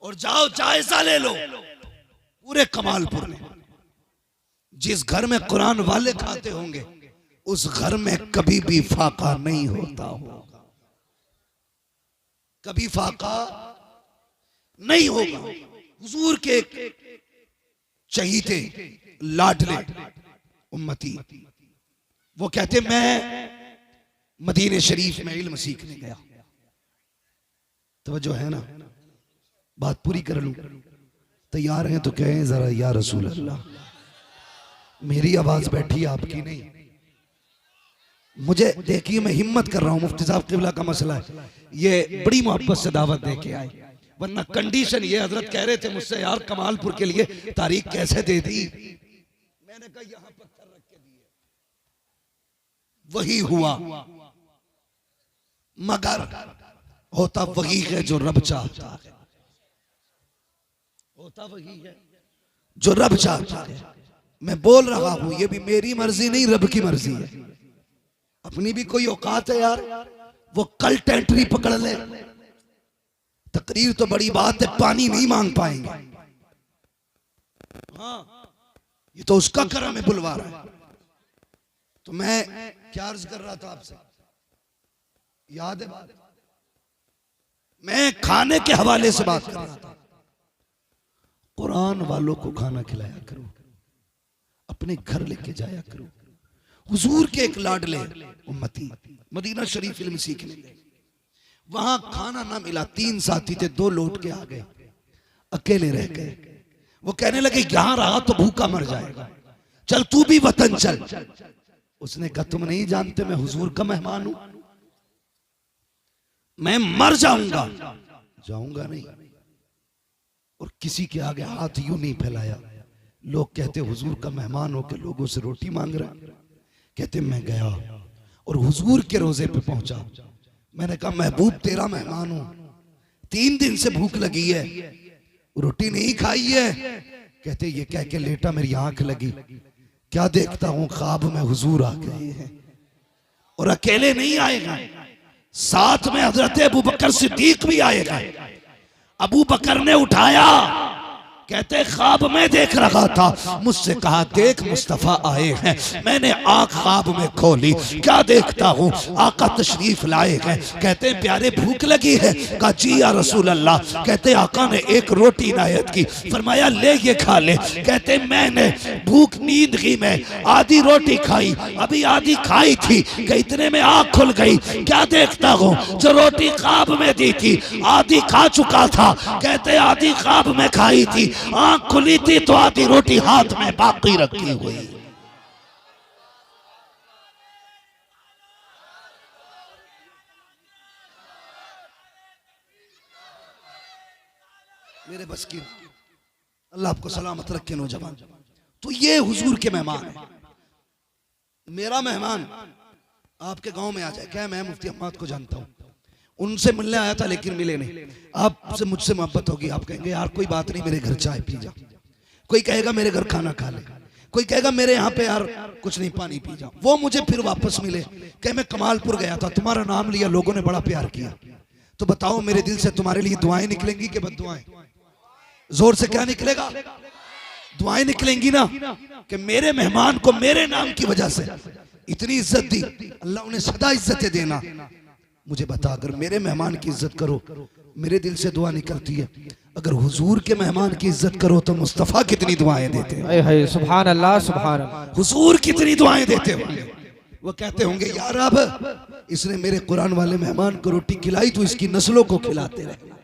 और जाओ जायजा ले लो पूरे कमालपुर में, जिस घर में कुरान वाले खाते होंगे उस घर में कभी भी फाका नहीं होता होगा, कभी फाका नहीं होगा। हुजूर के चहीते लाडले उम्मती वो कहते मैं मदीने शरीफ में इल्म सीखने गया। तवज्जो है ना, बात पूरी कर लूं, तैयार हैं तो कहें जरा या रसूल अल्लाह। मेरी आवाज बैठी आपकी नहीं, मुझे देखिए मैं हिम्मत कर रहा हूं, मुफ्ती साहब किबला का मसला है, ये बड़ी मोहब्बत से दावत दे के आए, वरना कंडीशन ये हजरत कह रहे थे मुझसे यार कमालपुर के लिए तारीख कैसे दे दी, मैंने कहा यहां पत्थर रख के दिए, वही हुआ, मगर होता वही है जो रब चाहता है, होता वही है जो रब चाहता है। मैं बोल रहा हूं ये भी मेरी मर्जी नहीं, रब की मर्जी है। अपनी भी कोई औकात है यार, वो कल टेंटरी पकड़ ले, तकरीर तो बड़ी बात है, पानी नहीं मांग पाएंगे। हाँ ये तो उसका करम है, बुलवा रहा है। तो मैं क्या अर्ज कर रहा था आपसे, याद है बात? मैं खाने के हवाले से बात कर रहा था। कुरान वालों को खाना खिलाया करो, अपने घर लेके जाया करो। हुजूर के एक लाडले उम्मती मदीना शरीफ इल्म सीखने गए, वहां खाना ना मिला, 3 साथी थे, 2 लौट के आ गए, अकेले रह गए। वो कहने लगे यहां रहा तो भूखा मर जाएगा, चल तू भी वतन चल। उसने कहा तुम नहीं जानते मैं हुजूर का मेहमान हूं, मैं मर जाऊंगा, जाऊंगा नहीं। और किसी के आगे हाथ यूं नहीं फैलाया। लोग कहते हुजूर का मेहमान होकर लोगों से रोटी मांग रहा है। कहते मैं गया और हुजूर के रोजे पे पहुंचा, मैंने कहा महबूब तेरा मेहमान हूं, 3 दिन से भूख लगी है, रोटी नहीं खाई है। कहते ये कह के लेटा, मेरी आंख लगी, क्या देखता हूं ख्वाब में हुजूर आ गए हैं। और अकेले नहीं आएगा, साथ में हजरत अबू बकर सिद्दीक भी आएगा। अबू बकर ने उठाया, कहते ख्वाब में देख रहा था, मुझसे कहा देख मुस्तफा आए हैं। मैंने आंख ख्वाब में खोली, क्या देखता हूँ आका तशरीफ लाए हैं। कहते प्यारे भूख लगी है, कहा जी या रसूल अल्लाह। कहते आका ने एक रोटी इनायत की, फरमाया ले ये खा ले। कहते मैंने भूख नींदगी में आधी रोटी खाई, अभी आधी खाई थी कि इतने में आंख खुल गई, क्या देखता हूँ जो रोटी ख्वाब में दी थी आधी खा चुका था। कहते आधी ख्वाब में खाई थी, आंख खुली थी तो आधी रोटी हाथ में बाकी रखी हुई। मेरे बस की, अल्लाह आपको सलामत रखे नौजवान। तो ये हुजूर के मेहमान है। मेरा मेहमान आपके गांव में आ जाए, क्या मैं मुफ्ती अहमद को जानता हूं, उनसे मिलने आया था लेकिन मिले नहीं। आपसे मुझसे मोहब्बत होगी, आप कहेंगे यार कोई बात नहीं मेरे घर चाय पी जा, कोई कहेगा मेरे घर खाना खा ले, कोई कहेगा मेरे यहाँ पे यार कुछ नहीं पानी पी जा। वो मुझे फिर वापस मिले, कहे मैं कमालपुर गया था, तुम्हारा नाम लिया, लोगों ने बड़ा प्यार किया, तो बताओ मेरे दिल से तुम्हारे लिए दुआएं निकलेंगी कि बद्दुआएं? जोर से क्या निकलेगा? दुआएं निकलेंगी ना, कि मेरे मेहमान को मेरे नाम की वजह से इतनी इज्जत दी, अल्लाह उन्हें सदा इज्जतें देना। मुझे बता, अगर मेरे मेहमान की इज्जत करो मेरे दिल से दुआ निकलती है, अगर हुजूर के मेहमान की इज्जत करो तो मुस्तफा कितनी दुआएं देते हैं। सुभान अल्लाह, सुभान अल्लाह। हुजूर कितनी दुआएं देते होंगे। वो कहते होंगे यार अब इसने मेरे कुरान वाले मेहमान को रोटी खिलाई, तो इसकी नस्लों को खिलाते रहना,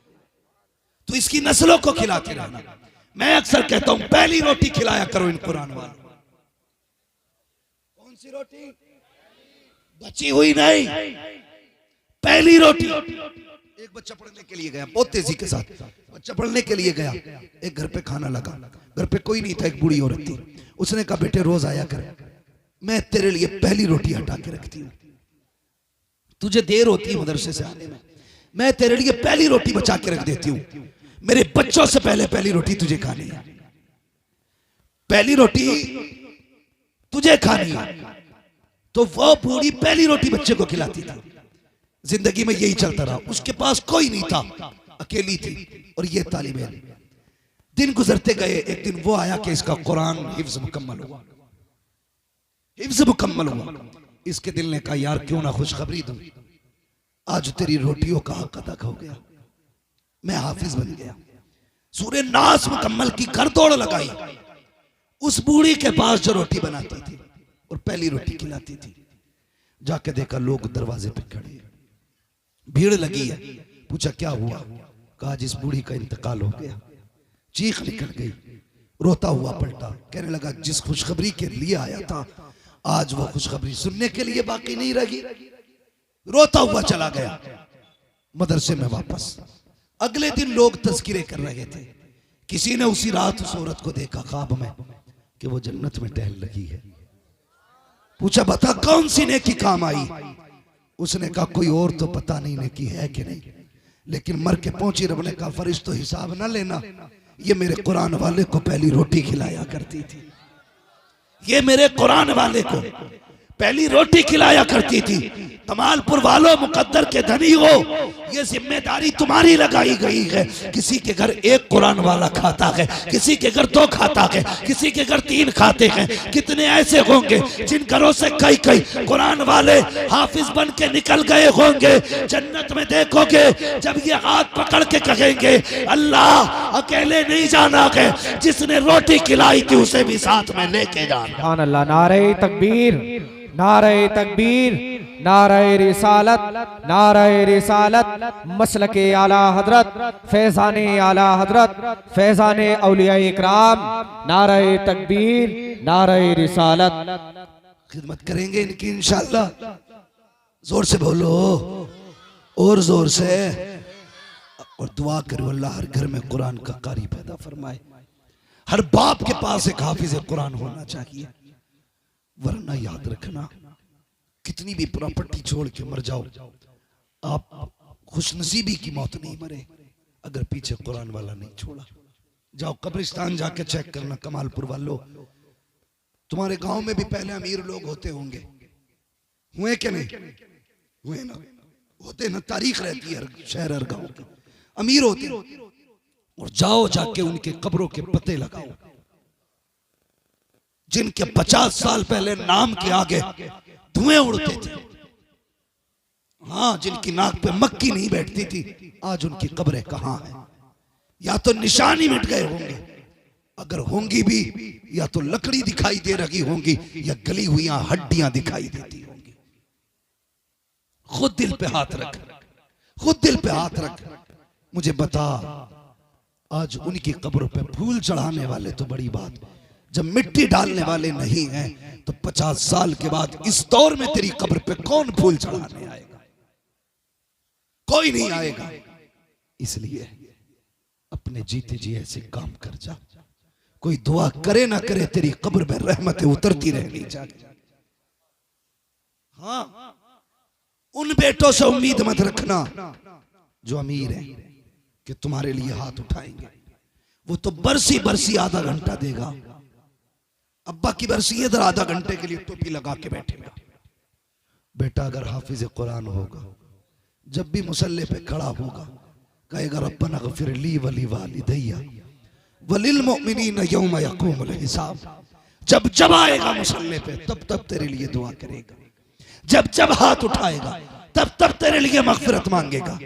तो इसकी नस्लों को खिलाते रहना। मैं अक्सर कहता हूं पहली रोटी खिलाया करो इन कुरान वालों। कौन सी रोटी? बची हुई नहीं, पहली रोटी। एक बच्चा पढ़ने के लिए गया, बहुत तेजी के साथ बच्चा पढ़ने के लिए गया, एक घर पे खाना लगा, घर पे कोई नहीं था, एक बूढ़ी औरत थी। उसने कहा बेटे रोज आया कर, मैं तेरे लिए पहली रोटी हटा के रखती हूँ, तुझे देर होती है मदरसे से आने में, मैं तेरे लिए पहली रोटी बचा के रख देती हूँ, मेरे बच्चों से पहले पहली रोटी तुझे खानी है, पहली रोटी तुझे खानी है। तो वो बूढ़ी पहली रोटी बच्चे को खिलाती थी। जिंदगी में यही चलता रहा, उसके पास कोई नहीं था, अकेली थी और ये तालिब इल्म। दिन गुजरते गए, एक दिन वो आया कि इसका कुरान हिफ्ज मुकम्मल हुआ, हिफ्ज मुकम्मल हुआ। इसके दिल ने कहा यार क्यों ना खुशखबरी दूं, आज तेरी रोटियों का हक अदा हो गया, मैं हाफिज बन गया। सूरे नास मुकम्मल की कर दौड़ लगाई उस बूढ़ी के पास जो रोटी बनाती थी और पहली रोटी खिलाती थी। जाके देखा लोग दरवाजे पे खड़े हैं, भीड़ लगी है। पूछा क्या हुआ? कहा जिस बूढ़ी का इंतकाल हो गया। चीख निकल गई, रोता हुआ पलटा, कहने लगा जिस खुशखबरी के लिए आया था आज वो खुशखबरी सुनने के लिए बाकी नहीं रही। रोता हुआ चला गया मदरसे में वापस। अगले दिन लोग तज़किरे कर रहे थे। किसी ने उसी रात उस औरत को देखा ख्वाब में कि वो जन्नत में टहल लगी है। पूछा बता कौन सी नेकी काम आई? उसने कहा कोई और तो पता नहीं नेकी है कि नहीं, लेकिन मर के पहुंची। रब ने कहा फरिश्तों हिसाब ना लेना, ये मेरे कुरान वाले को पहली रोटी खिलाया करती थी, ये मेरे कुरान वाले को पहली रोटी खिलाया करती थी। कमालपुर वालों मुकद्दर के धनी हो, ये जिम्मेदारी तुम्हारी लगाई गई है। किसी के घर एक कुरान वाला खाता है, किसी के घर दो खाता है, किसी के घर तीन खाते हैं। कितने ऐसे होंगे जिन घरों से कई कई कुरान वाले हाफिज बन के निकल गए होंगे। जन्नत में देखोगे जब ये हाथ पकड़ के कहेंगे अल्लाह अकेले नहीं जाना है, जिसने रोटी खिलाई थी उसे भी साथ में लेके जाना। सुभान अल्लाह। नारे तकबीर, नारे तकबीर, नारे रिसालत, नारे रिसालत, मसलके आला हजरत, फैजाने आला हजरत, फैजाने औलिया इकराम, नारे तकबीर, नारे रिसालत। खिदमत करेंगे इनकी इंशाअल्लाह। जोर से बोलो और जोर से, और दुआ करो अल्लाह हर घर में कुरान का कारी पैदा फरमाए। हर बाप के पास एक हाफिज कुरान होना चाहिए, वरना याद रखना कितनी भी प्रॉपर्टी छोड़ के मर जाओ, आप खुशनसीबी की मौत नहीं मरे अगर पीछे कुरान वाला नहीं छोड़ा। जाओ कब्रिस्तान जाके चेक करना कमालपुर वालों, तुम्हारे गांव में भी पहले अमीर लोग होते होंगे, हुए कि नहीं हुए? ना होते ना, तारीख रहती है हर शहर हर गांव की, अमीर होते। और जाओ जाके उनके कब्रों के पते लगाओ, जिनके 50 साल पहले नाम के आगे धुएं उड़ते थे, हाँ जिनकी नाक पे मक्खी नहीं बैठती थी, आज उनकी कब्रें कहां हैं? या तो निशानी मिट गए होंगे, अगर होंगी भी या तो लकड़ी दिखाई दे रही होंगी या गली हुई हड्डियां दिखाई देती होंगी। खुद दिल पे हाथ रख, खुद दिल पे हाथ रख, मुझे बता आज उनकी कब्रों पे फूल चढ़ाने वाले तो बड़ी बात, जब मिट्टी डालने वाले नहीं हैं तो 50 साल के बाद इस दौर में तेरी कब्र पे कौन फूल चढ़ाने आएगा? कोई नहीं आएगा। इसलिए अपने जीते जी ऐसे काम कर जा, कोई दुआ करे ना करे तेरी कब्र में रहमतें उतरती रहनी चाहिए। हाँ, उन बेटों से उम्मीद मत रखना जो अमीर है कि तुम्हारे लिए हाथ उठाएंगे, वो तो बरसी बरसी आधा घंटा देगा। अब्बा की बरसी इधर आधा घंटे के लिए टोपी लगा के बैठेगा। बेटा अगर हाफिज कुरान होगा, जब भी मुसल्ले पे खड़ा होगा कहेगा रब्बना गफिर ली वली वालिदैया वलिल मुमिनीन यौम यक़ूमुल हिसाब। जब जब आएगा मुसल्ले पे तब तब तेरे लिए दुआ करेगा, जब जब हाथ उठाएगा तब तब तेरे लिए मगफिरत मांगेगा।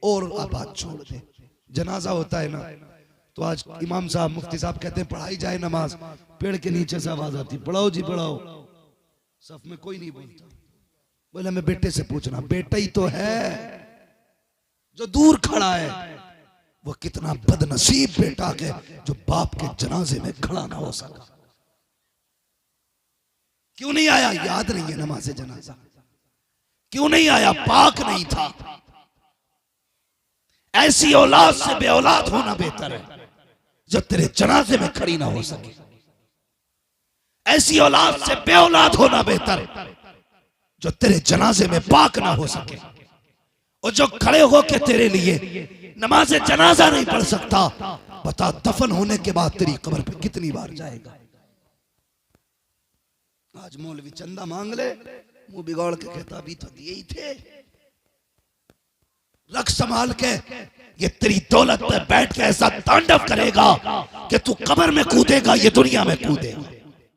और अब बात छोड़ दे, जनाजा होता है ना तो आज इमाम साहब मुफ्ती साहब कहते हैं पढ़ाई जाए नमाज, पेड़ के नीचे से आवाज आती पढ़ाओ जी पढ़ाओ, सफ में कोई नहीं बोलता। बोले मैं बेटे से पूछना, बेटा ही तो है जो दूर खड़ा है, वो कितना बदनसीब बेटा है जो बाप के जनाजे में खड़ा ना हो सका। क्यों नहीं आया? याद नहीं है नमाज जनाजा। क्यों नहीं आया? पाक नहीं था। ऐसी औलाद से बे औलाद होना बेहतर है जो तेरे जनाजे में खड़ी ना हो सके। ऐसी औलाद से बे औलाद होना बेहतर है जो तेरे जनाजे में पाक ना हो सके, और जो खड़े होके तेरे लिए नमाज जनाजा नहीं पढ़ सकता, बता दफन होने के बाद तेरी कब्र पे कितनी बार जाएगा? आज मौलवी चंदा मांग ले, मुंह बिगाड़ के कहता भी तो दिए ही थे, रख संभाल के, ये तेरी दौलत पे बैठ के ऐसा तांडव करेगा कि तू कब्र में कूदेगा, ये दुनिया में कूदेगा।